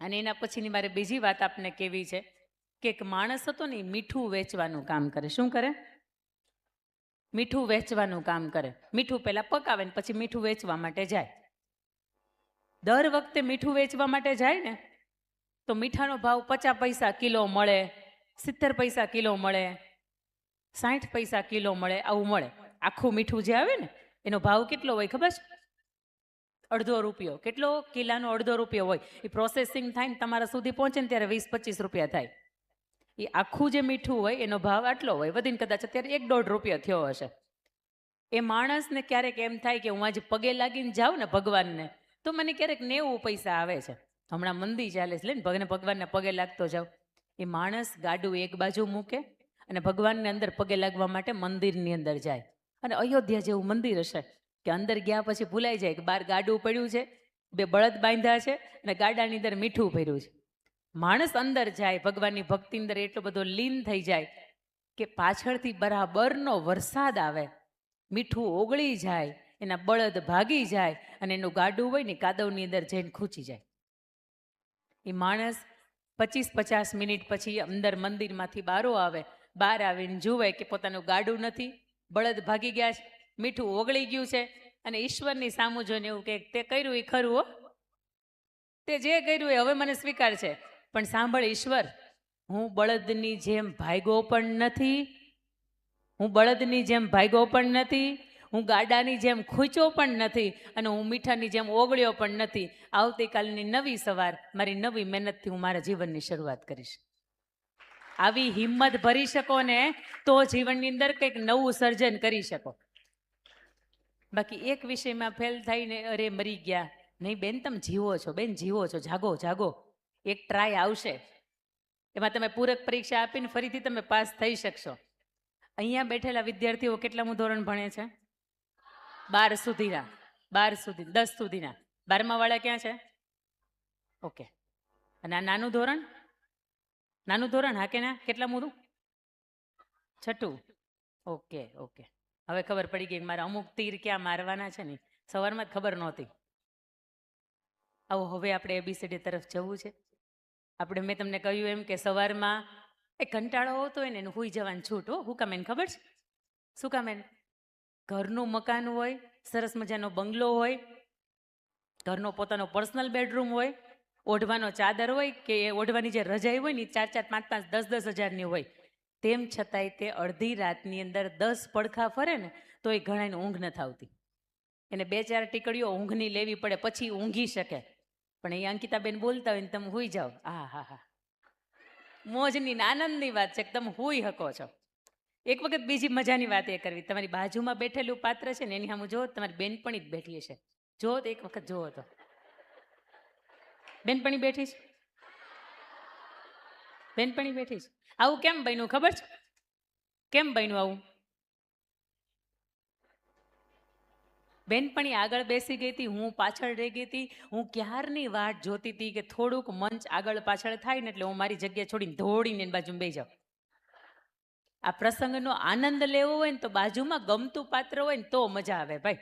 અને એના પછીની મારે બીજી વાત આપને કેવી છે કે એક માણસ હતો ને મીઠું વેચવાનું કામ કરે. શું કરે? મીઠું વેચવાનું કામ કરે. મીઠું પહેલા પકાવે ને પછી મીઠું વેચવા માટે જાય. દર વખતે મીઠું વેચવા માટે જાય ને તો મીઠાનો ભાવ 50 પૈસા કિલો મળે, 70 પૈસા કિલો મળે, 60 પૈસા કિલો મળે, આવું મળે. આખું મીઠું જે આવે ને એનો ભાવ કેટલો હોય ખબર છે? ₹1.5. કેટલો? કિલાનો ₹1.5 હોય. એ પ્રોસેસિંગ થાય ને તમારા સુધી પહોંચે ને ત્યારે 20-25 રૂપિયા થાય. એ આખું જે મીઠું હોય એનો ભાવ આટલો હોય, વધીને કદાચ અત્યારે ₹1-1.5 થયો હશે. એ માણસને ક્યારેક એમ થાય કે હું આજે પગે લાગીને જાઉં ને ભગવાનને તો મને ક્યારેક 90 પૈસા આવે છે. હમણાં મંદી ચાલે છે, ને ભગવાનને પગે લાગતો જાવ. એ માણસ ગાડું એક બાજુ મૂકે અને ભગવાનને અંદર પગે લાગવા માટે મંદિરની અંદર જાય. અને અયોધ્યા જેવું મંદિર હશે કે અંદર ગયા પછી ભૂલાઈ જાય કે બહાર ગાડું પડ્યું છે, 2 બળદ બાંધ્યા છે અને ગાડાની અંદર મીઠું ભર્યું છે. માણસ અંદર જાય, ભગવાનની ભક્તિ અંદર એટલો બધો લીન થઈ જાય કે પાછળથી બરાબરનો વરસાદ આવે, મીઠું ઓગળી જાય, એના બળદ ભાગી જાય અને એનું ગાડું હોય ને કાદવની અંદર જઈને ખૂંચી જાય. એ માણસ 25-50 મિનિટ પછી અંદર મંદિરમાંથી બારો આવે. બહાર આવીને જુએ કે પોતાનું ગાડું નથી, બળદ ભાગી ગયા છે, મીઠું ઓગળી ગયું છે અને ઈશ્વરની સામું જોઈને એવું કે તે કર્યું એ ખરું હો, તે જે કર્યું એ હવે મને સ્વીકાર છે, પણ સાંભળ ઈશ્વર, હું બળદની જેમ ભાગ્યો પણ નથી, હું બળદની જેમ ભાગ્યો પણ નથી, હું ગાડાની જેમ ખૂંચ્યો પણ નથી અને હું મીઠાની જેમ ઓગળ્યો પણ નથી. આવતીકાલની નવી સવાર મારી નવી મહેનતથી હું મારા જીવનની શરૂઆત કરીશ. આવી હિંમત ભરી શકો ને તો જીવનની અંદર કંઈક નવું સર્જન કરી શકો. બાકી એક વિષયમાં ફેલ થઈને અરે મરી ગયા, નહીં બેન, તમે જીવો છો, બેન જીવો છો, જાગો જાગો, એક ટ્રાય આવશે, એમાં તમે પૂરક પરીક્ષા આપીને ફરીથી તમે પાસ થઈ શકશો. અહીંયા બેઠેલા વિદ્યાર્થીઓ કેટલામું ધોરણ ભણે છે? 12 સુધીના. 12 સુધી, 10 સુધીના. 12મા વાળા ક્યાં છે? ઓકે. અને આ નાનું ધોરણ? નાનું ધોરણ, હા કે ના? કેટલામું? 6. ઓકે ઓકે, હવે ખબર પડી ગઈ મારા અમુક તીર ક્યાં મારવાના છે ને, સવારમાં જ ખબર નહોતી. આવો હવે આપણે ABCD તરફ જવું છે. આપણે મેં તમને કહ્યું એમ કે સવારમાં એ કંટાળો આવતો હોય ને એને સૂઈ જવાની છૂટ. હું કામ એને ખબર છે? શું કામ? એને ઘરનું મકાન હોય, સરસ મજાનો બંગલો હોય, ઘરનો પોતાનો પર્સનલ બેડરૂમ હોય, ઓઢવાનો ચાદર હોય કે એ ઓઢવાની જે રજાઈ હોય ને 4-4, 5-5, 10-10 હજારની હોય, તેમ છતાંય તે અડધી રાતની અંદર 10 પડખા ફરે ને તો એ ઘણાને ઊંઘ નથી આવતી. એને 2-4 ટીકડીઓ ઊંઘની લેવી પડે પછી ઊંઘી શકે. પણ એ અંકિતાબેન બોલતા હોય ને તમે સૂઈ જાઓ, હા, મોજની આનંદની વાત છે કે તમે સૂઈ શકો છો. એક વખત બીજી મજાની વાત એ કરવી, તમારી બાજુમાં બેઠેલું પાત્ર છે ને એની સામે જો તમારી બેનપણી જ બેઠી છે, જો તો એક વખત જોવો તો બેનપણી બેઠી છે, બેનપણી બેઠી છે. આવું કેમ બન્યું ખબર છે? કેમ બન્યું આવું? બેનપણી આગળ બેસી ગઈ હતી, હું પાછળ રહી ગઈ હતી. હું ક્યારની વાટ જોતી હતી કે થોડુંક મંચ આગળ પાછળ થાય ને એટલે હું મારી જગ્યા છોડીને દોડીને એની બાજુમાં બેસી જાઉં. આ પ્રસંગનો આનંદ લેવો હોય ને તો બાજુમાં ગમતું પાત્ર હોય ને તો મજા આવે ભાઈ.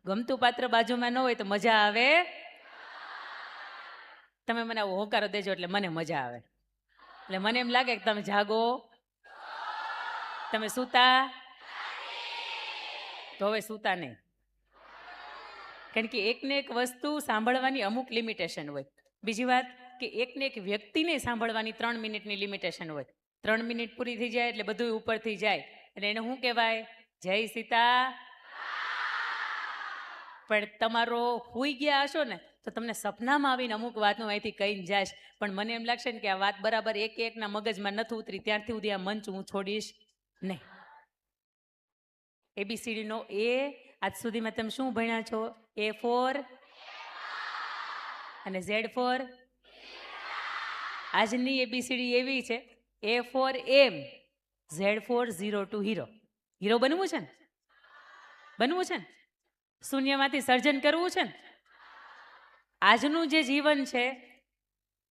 ગમતું પાત્ર બાજુમાં ન હોય તો મજા આવે. તમે મને આવો હોકારો દેજો એટલે મને મજા આવે. એટલે મને એમ લાગે કે તમે જાગો, તમે સૂતા તો હવે સૂતા નહીં. કારણ કે એકને એક વસ્તુ સાંભળવાની અમુક લિમિટેશન હોય. બીજી વાત કે એકને એક વ્યક્તિને સાંભળવાની 3 મિનિટની લિમિટેશન હોય. 3 મિનિટ પૂરી થઈ જાય એટલે બધું ઉપરથી જાય એટલે એને શું કહેવાય? જય સીતા. પણ તમારો સૂઈ ગયા હશો ને તો તમને સપનામાં આવીને અમુક વાતનું અહીંથી કહીને જાય, પણ મને એમ લાગશે ને કે આ વાત બરાબર એકના મગજમાં નથી ઉતરી ત્યારથી સુધી આ મંચ હું છોડીશ નહીં. ABCD નો એ આજ સુધીમાં તમે શું ભણ્યા છો? A for અને Z for. આજની ABCD એવી છે, A for એમ, Z for 0 to hero. Hero બનવું છે ને? બનવું છે ને? શૂન્યમાંથી સર્જન કરવું છે ને? આજનું જે જીવન છે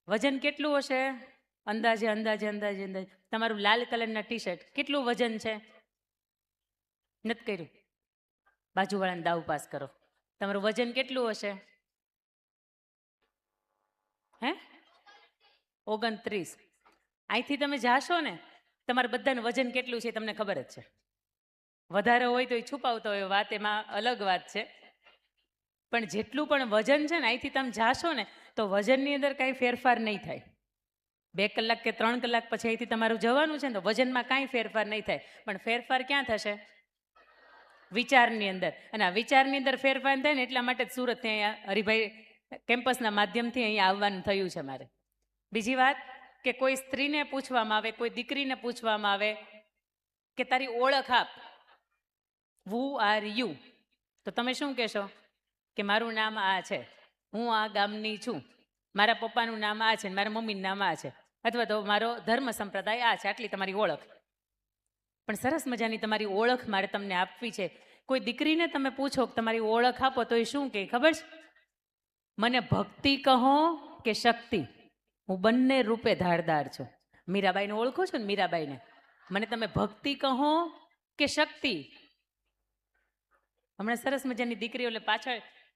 વજન કેટલું હશે? અંદાજે અંદાજે અંદાજે અંદાજે તમારું લાલ કલરના ટી-શર્ટ કેટલું વજન છે? નથી કર્યું? બાજુવાળાને દાવ પાસ કરો. તમારું વજન કેટલું હશે? હે? 29. અહીંથી તમે જાશો ને, તમારે બધાનું વજન કેટલું છે તમને ખબર જ છે. વધારે હોય તો એ છુપાવતો હોય વાત, એમાં અલગ વાત છે. પણ જેટલું પણ વજન છે ને, અહીંથી તમે જાશો ને તો વજનની અંદર કાંઈ ફેરફાર નહીં થાય. 2 કલાક કે 3 કલાક પછી અહીંથી તમારું જવાનું છે ને તો વજનમાં કાંઈ ફેરફાર નહીં થાય. પણ ફેરફાર ક્યાં થશે? વિચારની અંદર. અને આ વિચારની અંદર ફેરફાર થાય ને એટલા માટે જ સુરતથી અહીંયા હરિભાઈ કેમ્પસના માધ્યમથી અહીંયા આવવાનું થયું છે મારે. બીજી વાત કે કોઈ સ્ત્રીને પૂછવામાં આવે, કોઈ દીકરીને પૂછવામાં આવે કે તારી ઓળખ આપ, હુ આર યુ, તો તમે શું કહેશો? કે મારું નામ આ છે, હું આ ગામની છું, મારા પપ્પાનું નામ આ છે, મારા મમ્મીનું નામ આ છે, અથવા તો મારો ધર્મ સંપ્રદાય આ છે, આટલી તમારી ઓળખ. પણ સરસ મજાની તમારી ઓળખ મારે તમને આપવી છે. કોઈ દીકરીને તમે પૂછો કે તમારી ઓળખ આપો તો એ શું કહે ખબર છે? મને ભક્તિ કહો કે શક્તિ, હું બંને રૂપે ધારદાર છું. મીરાબાઈને ઓળખો છો ને? મીરાબાઈને મને તમે ભક્તિ કહો કે શક્તિ. હમણાં સરસ મજાની દીકરીઓ, એટલે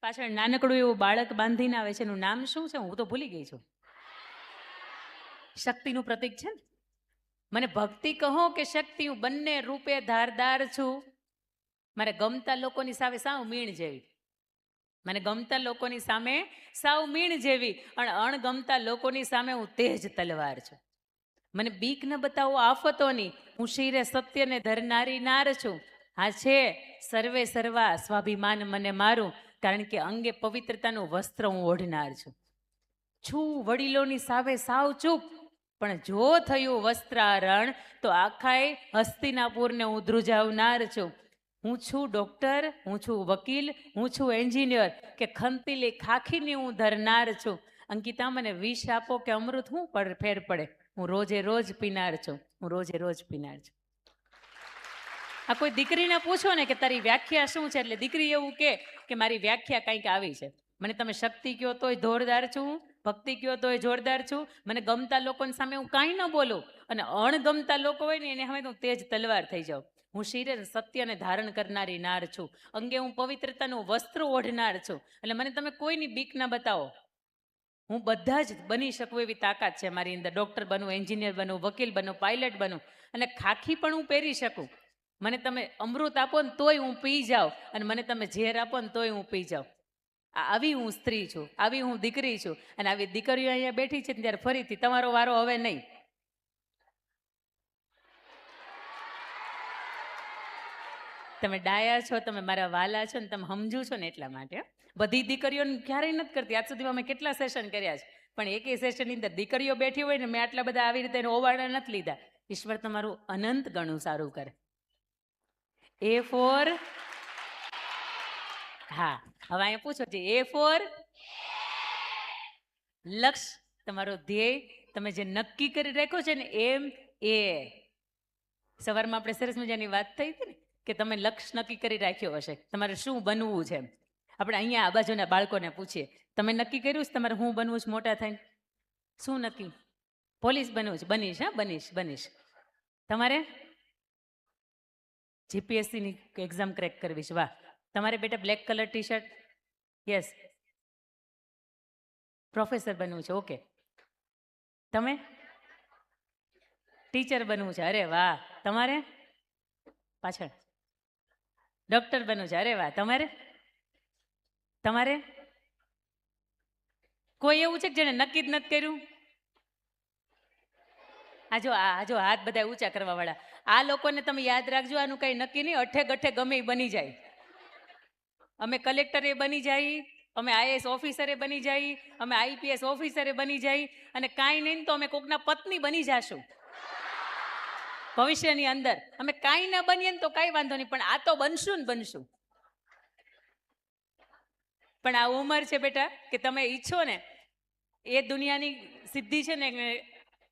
પાછળ નાનકડું એવું બાળક બાંધીને આવે છે, એનું નામ શું છે હું તો ભૂલી ગઈ છું. શક્તિનું પ્રતીક છે ને. મને ભક્તિ કહો કે શક્તિ, હું બંને રૂપે ધારદાર છું. મારે ગમતા લોકોની સામે સાવ મીણ જેવી, મને ગમતા લોકોની સામે સાવ મીણ જેવી, અને અણગમતા લોકોની સામે હું તેજ તલવાર છું. મને બીક ન બતાવો આફતોની, હું શિરે સત્યને ધરનારી નાર છું. હા છે સર્વે સર્વા સ્વાભિમાન મને મારું, કારણ કે અંગે પવિત્રતાનું વસ્ત્ર હું ઓઢનાર છું. વડીલોની સામે સાવ ચૂપ, પણ જો થયું વસ્ત્રારણ તો આખાય હસ્તિનાપુરને હું ધ્રુજાવનાર છું. હું છું ડૉક્ટર, હું છું વકીલ, હું છું એન્જિનિયર, કે ખંતીલી ખાખીની હું ધરનાર છું. અંકિતા મને વિષ આપો કે અમૃત, હું ફેર પડે, હું રોજે રોજ પીનાર છું, હું રોજે રોજ પીનાર છું. આ કોઈ દીકરીને પૂછો ને કે તારી વ્યાખ્યા શું છે, એટલે દીકરી એવું કે મારી વ્યાખ્યા કંઈક આવી છે. મને તમે શક્તિ કહો તોય જોરદાર છું, ભક્તિ કહો તોય જોરદાર છું. મને ગમતા લોકોની સામે હું કાંઈ ન બોલું, અને અણગમતા લોકો હોય ને એને સામે હું તેજ તલવાર થઈ જાઉં. હું શિરે સત્યને ધારણ કરનારી નાર છું, અંગે હું પવિત્રતાનું વસ્ત્ર ઓઢનાર છું. એટલે મને તમે કોઈની બીક ના બતાવો, હું બધા જ બની શકું એવી તાકાત છે મારી અંદર. ડૉક્ટર બનું, એન્જિનિયર બનું, વકીલ બનું, પાયલટ બનું, અને ખાખી પણ હું પહેરી શકું. મને તમે અમૃત આપો ને તોય હું પી જાઉં, અને મને તમે ઝેર આપો ને તોય હું પી જાઉં. આવી હું સ્ત્રી છું, આવી હું દીકરી છું. અને આવી દીકરીઓ અહીંયા બેઠી છે ત્યારે ફરીથી તમારો વારો હવે નહીં. તમે ડાયા છો, તમે મારા વાલા છો ને તમે સમજુ છો ને એટલા માટે. બધી દીકરીઓને ક્યારેય નથી કરતી. આજ સુધી અમે કેટલા સેશન કર્યા છે, પણ એકેય સેશનની અંદર દીકરીઓ બેઠી હોય ને, મેં આટલા બધા આવી રીતે ઓવાળા નથી લીધા. ઈશ્વર તમારું અનંત ગણું સારું કરે. એ ફોર, હા હવે અહીંયા પૂછો છે, એ ફોર લક્ષ્ય, તમારો ધ્યેય તમે જે નક્કી કરી રાખ્યો છે ને, એમ એ. સવારમાં આપણે સરસ મજાની વાત થઈ હતી ને કે તમે લક્ષ્ય નક્કી કરી રાખ્યો હશે, તમારે શું બનવું છે. આપણે અહીંયા આ બાજુના બાળકોને પૂછીએ, તમે નક્કી કર્યું છે તમારે શું બનવું છે મોટા થઈને? શું નક્કી? પોલીસ બનવું છે? બનીશ, હા બનીશ. તમારે જીપીએસસીની એક્ઝામ ક્રેક કરવી છે, વાહ. તમારે બેટા black colour T shirt, yes, professor બનવું છે, ઓકે. તમે ટીચર બનવું છે, અરે વાહ. તમારે પાછળ ડૉક્ટર બનવું છે, અરે વાહ. તમારે કોઈ એવું છે કે જેને નક્કી જ નથી કર્યું? આ જો હાથ બધા ઊંચા કરવા વાળા, આ લોકોને તમે યાદ રાખજો, આનું કઈ નક્કી નહીં, અઠે ગઠે ગમે બની જાય. અમે કલેક્ટરે બની જાય, અમે આઈએએસ ઓફિસરે બની જાય, અમે આઈપીએસ ઓફિસરે બની જાય, અને કાંઈ નહીં તો અમે કોકના પત્ની બની જાશું ભવિષ્યની અંદર. અમે કાંઈ ના બનીએ ને તો કાંઈ વાંધો નહીં, પણ આ તો બનશું. પણ આ ઉંમર છે બેટા કે તમે ઈચ્છો ને એ દુનિયાની સિદ્ધિ છે ને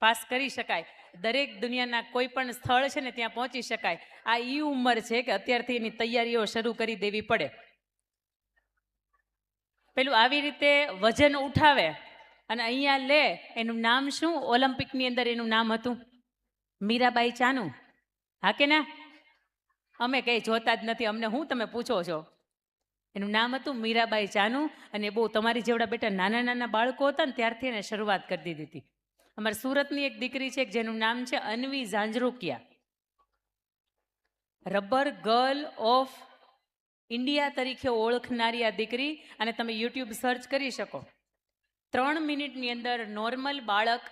પાસ કરી શકાય. દરેક દુનિયાના કોઈ પણ સ્થળ છે ને ત્યાં પહોંચી શકાય. આ ઈ ઉંમર છે કે અત્યારથી એની તૈયારીઓ શરૂ કરી દેવી પડે. પેલું આવી રીતે વજન ઉઠાવે અને અહીંયા લે, એનું નામ શું? ઓલિમ્પિકની અંદર એનું નામ હતું મીરાબાઈ ચાનુ. હા કે ના? અમે કઈ જોતા જ નથી, અમને હું તમે પૂછો છો? એનું નામ હતું મીરાબાઈ ચાનુ. અને બહુ તમારી જેવડા બેટા નાના બાળકો હતા ને ત્યારથી એને શરૂઆત કરી દીધી હતી. અમારા સુરતની એક દીકરી છે જેનું નામ છે Anvi Jhanjharukiya, rubber girl of India તરીકે ઓળખનારી આ દીકરી. અને તમે યુટ્યુબ સર્ચ કરી શકો. 3 મિનિટની અંદર નોર્મલ બાળક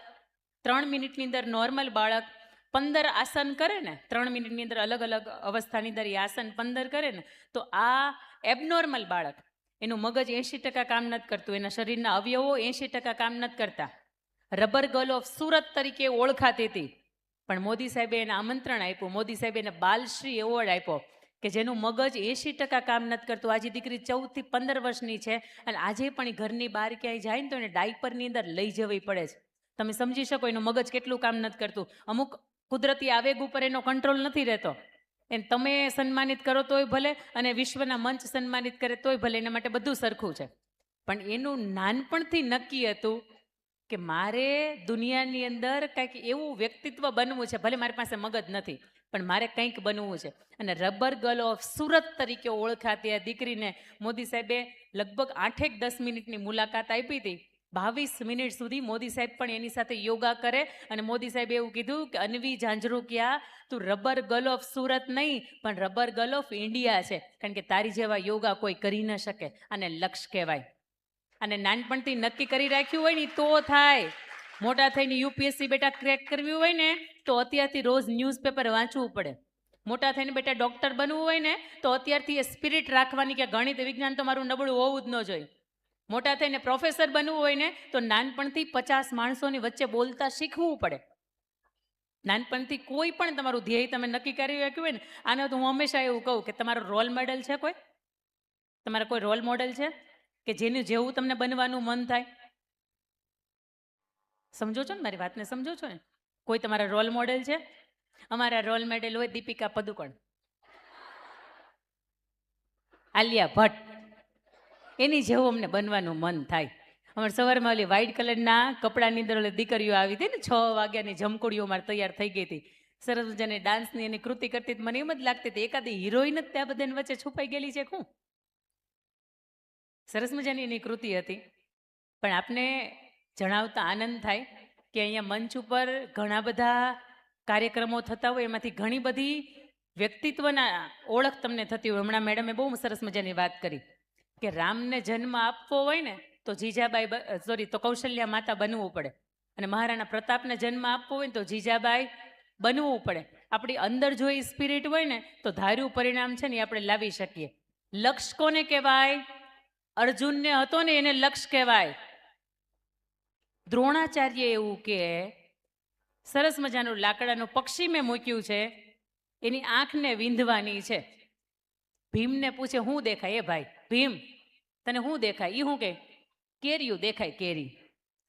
15 આસન કરે ને, 3 મિનિટની અંદર અલગ અલગ અવસ્થાની અંદર એ આસન 15 કરે ને, તો આ એબનોર્મલ બાળક, એનું મગજ 80% કામ નથી કરતું, એના શરીરના અવયવો 80% કામ નથી કરતા. રબર ગર્લ ઓફ સુરત તરીકે ઓળખાતી હતી, પણ મોદી સાહેબે એને આમંત્રણ આપ્યું, મોદી સાહેબે એને બાલશ્રી એવોર્ડ આપ્યો કે જેનું મગજ 80% કામ નથી કરતું. આજે દીકરી 14 થી 15 વર્ષની છે અને આજે પણ એ ઘરની બહાર ક્યાંય જાય ને તો એને ડાયપરની અંદર લઈ જવી પડે છે. તમે સમજી શકો એનું મગજ કેટલું કામ નથી કરતું. અમુક કુદરતી આવેગ ઉપર એનો કંટ્રોલ નથી રહેતો. એને તમે સન્માનિત કરો તોય ભલે અને વિશ્વના મંચ સન્માનિત કરે તોય ભલે, એના માટે બધું સરખું છે. પણ એનું નાનપણથી નક્કી હતું કે મારે દુનિયાની અંદર કંઈક એવું વ્યક્તિત્વ બનવું છે, ભલે મારી પાસે મગજ નથી પણ મારે કંઈક બનવું છે. અને રબર ગર્લ ઓફ સુરત તરીકે ઓળખાતી આ દીકરીને મોદી સાહેબે લગભગ 8-10 મિનિટની મુલાકાત આપી હતી. 22 મિનિટ સુધી મોદી સાહેબ પણ એની સાથે યોગા કરે અને મોદી સાહેબે એવું કીધું કે અન્વી ઝાંઝરુકિયા, તું રબર ગર્લ ઓફ સુરત નહીં પણ રબર ગર્લ ઓફ ઇન્ડિયા છે, કારણ કે તારી જેવા યોગા કોઈ કરી ન શકે. અને લક્ષ્ય કહેવાય. અને નાનપણથી નક્કી કરી રાખ્યું હોય ને તો થાય. મોટા થઈને યુપીએસસી બેટા ક્રેક કરવી હોય ને તો અત્યારથી રોજ ન્યૂઝપેપર વાંચવું પડે. મોટા થઈને બેટા ડૉક્ટર બનવું હોય ને તો અત્યારથી એ સ્પિરિટ રાખવાની કે ગણિત વિજ્ઞાન તો મારું નબળું હોવું જ ન જોઈએ. મોટા થઈને પ્રોફેસર બનવું હોય ને તો નાનપણથી 50 માણસોની વચ્ચે બોલતા શીખવું પડે. નાનપણથી કોઈ પણ તમારું ધ્યેય તમે નક્કી કરી રાખ્યું હોય ને, આને તો હું હંમેશા એવું કહું કે તમારો રોલ મોડેલ છે કોઈ? તમારા કોઈ રોલ મોડેલ છે કે જેનું જેવું તમને બનવાનું મન થાય? સમજો છો ને મારી વાતને? સમજો છો ને? કોઈ તમારા રોલ મોડેલ છે? અમારા રોલ મોડેલ હોય દીપિકા પદુકોણ, આલિયા ભટ્ટ, એની જેવું અમને બનવાનું મન થાય. અમારે સવારમાં ઓલી વ્હાઇટ કલરના કપડાની અંદર ઓલી દીકરીઓ આવી હતી ને, 6 વાગ્યાની જમકુડીઓ મારે તૈયાર થઈ ગઈ હતી, સરસ મજાની ડાન્સની એની કૃતિ કરતી. મને એમ જ લાગતી હતી એકાદી હિરોઈન જ ત્યાં બધાની વચ્ચે છુપાઈ ગયેલી છે. શું સરસ મજાની એની કૃતિ હતી. પણ આપને જણાવતા આનંદ થાય કે અહીંયા મંચ ઉપર ઘણા બધા કાર્યક્રમો થતા હોય, એમાંથી ઘણી બધી વ્યક્તિત્વના ઓળખ તમને થતી હોય. હમણાં મેડમે બહુ સરસ મજાની વાત કરી કે રામને જન્મ આપવો હોય ને તો જીજાબાઈ તો કૌશલ્યા માતા બનવું પડે, અને મહારાણા પ્રતાપને જન્મ આપવો હોય ને તો જીજાબાઈ બનવું પડે. આપણી અંદર જો એ સ્પિરિટ હોય ને તો ધાર્યું પરિણામ છે ને એ આપણે લાવી શકીએ. લક્ષ્ય કોને કહેવાય? અર્જુનને હતો ને એને લક્ષ્ય કહેવાય. દ્રોણાચાર્ય એવું કે સરસ મજાનું લાકડાનું પક્ષી મેં મૂક્યું છે, એની આંખને વીંધવાની છે. ભીમને પૂછે શું દેખાય? એ ભાઈ ભીમ તને શું દેખાય? એ શું કે કેરીયું દેખાય, કેરી.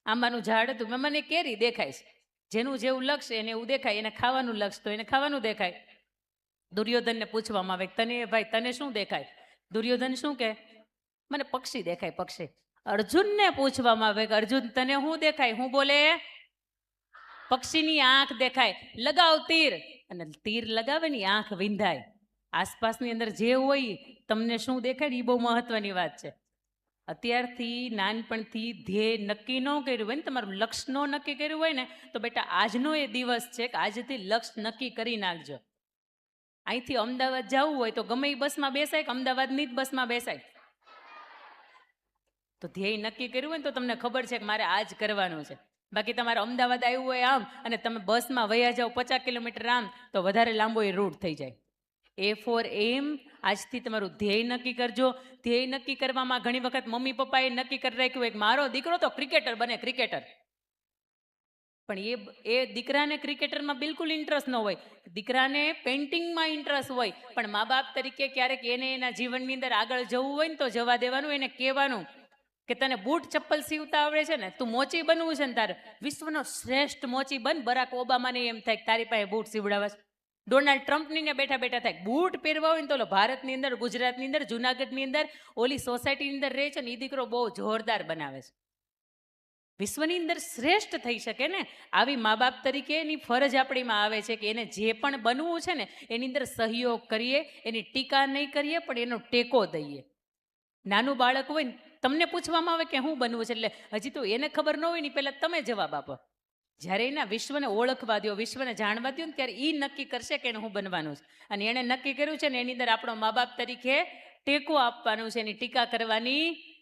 આંબાનું ઝાડ હતું, મને કેરી દેખાય છે. જેનું જેવું લક્ષ્ય એને એવું દેખાય. એને ખાવાનું લક્ષ્ય તો એને ખાવાનું દેખાય. દુર્યોધનને પૂછવામાં આવે તને ભાઈ તને શું દેખાય? દુર્યોધન શું કે મને પક્ષી દેખાય, પક્ષી. અર્જુનને પૂછવામાં આવે કે અર્જુન તને શું દેખાય? હું બોલે પક્ષીની આંખ દેખાય. લગાવ તીર, અને તીર લગાવે ને આંખ વિંધાય. આસપાસની અંદર જે હોય તમને શું દેખાય ને એ બહુ મહત્વની વાત છે. અત્યારથી નાનપણથી ધ્યેય નક્કી ન કર્યું હોય ને, તમારું લક્ષ્ય ન નક્કી કર્યું હોય ને તો બેટા આજનો એ દિવસ છે કે આજથી લક્ષ્ય નક્કી કરી નાખજો. અહીંથી અમદાવાદ જવું હોય તો ગમે એ બસમાં બેસાય કે અમદાવાદની જ બસમાં બેસાય. તો ધ્યેય નક્કી કર્યું હોય ને તો તમને ખબર છે કે મારે આ જ કરવાનું છે. બાકી તમારે અમદાવાદ આવ્યું હોય આમ અને તમે બસમાં વયા જાઓ 50 કિલોમીટર આમ તો વધારે લાંબો એ રૂટ થઈ જાય. એ ફોર એમ. આજથી તમારું ધ્યેય નક્કી કરજો. ધ્યેય નક્કી કરવામાં ઘણી વખત મમ્મી પપ્પાએ નક્કી કરી રાખ્યું હોય કે મારો દીકરો તો ક્રિકેટર બને, ક્રિકેટર. પણ એ દીકરાને ક્રિકેટરમાં બિલકુલ ઇન્ટરેસ્ટ ન હોય, દીકરાને પેઇન્ટિંગમાં ઇન્ટરેસ્ટ હોય. પણ મા બાપ તરીકે ક્યારેક એને એના જીવનની અંદર આગળ જવું હોય ને તો જવા દેવાનું. એને કહેવાનું કે તને બૂટ ચપ્પલ સીવતા આવડે છે ને, તું મોચી બનવું છે ને, તારે વિશ્વનો શ્રેષ્ઠ મોચી બન. બરાક ઓબામાને એમ થાય કે તારી પાસે બૂટ સીવડાવવા છે. ડોનાલ્ડ ટ્રમ્પની ને બેઠા બેઠા થાય બૂટ પહેરવા હોય ને તો ભારતની અંદર, ગુજરાતની અંદર, જુનાગઢની અંદર ઓલી સોસાયટીની અંદર રહે છે ને એ દીકરો બહુ જોરદાર બનાવે છે. વિશ્વની અંદર શ્રેષ્ઠ થઈ શકે ને, આવી મા બાપ તરીકે એની ફરજ આપણીમાં આવે છે કે એને જે પણ બનવું છે ને એની અંદર સહયોગ કરીએ. એની ટીકા નહીં કરીએ પણ એનો ટેકો દઈએ. નાનું બાળક હોય ને તમને પૂછવામાં આવે કે શું બનવું છે એટલે હજી તો એને ખબર ન હોય ને પહેલાં તમે જવાબ આપો. જ્યારે એના વિશ્વને ઓળખવા દો, વિશ્વને જાણવા દો ને, ત્યારે એ નક્કી કરશે કે એને હું બનવાનું છે. અને એણે નક્કી કર્યું છે ને એની અંદર આપણો મા બાપ તરીકે ટેકો આપવાનું છે, એની ટીકા કરવાની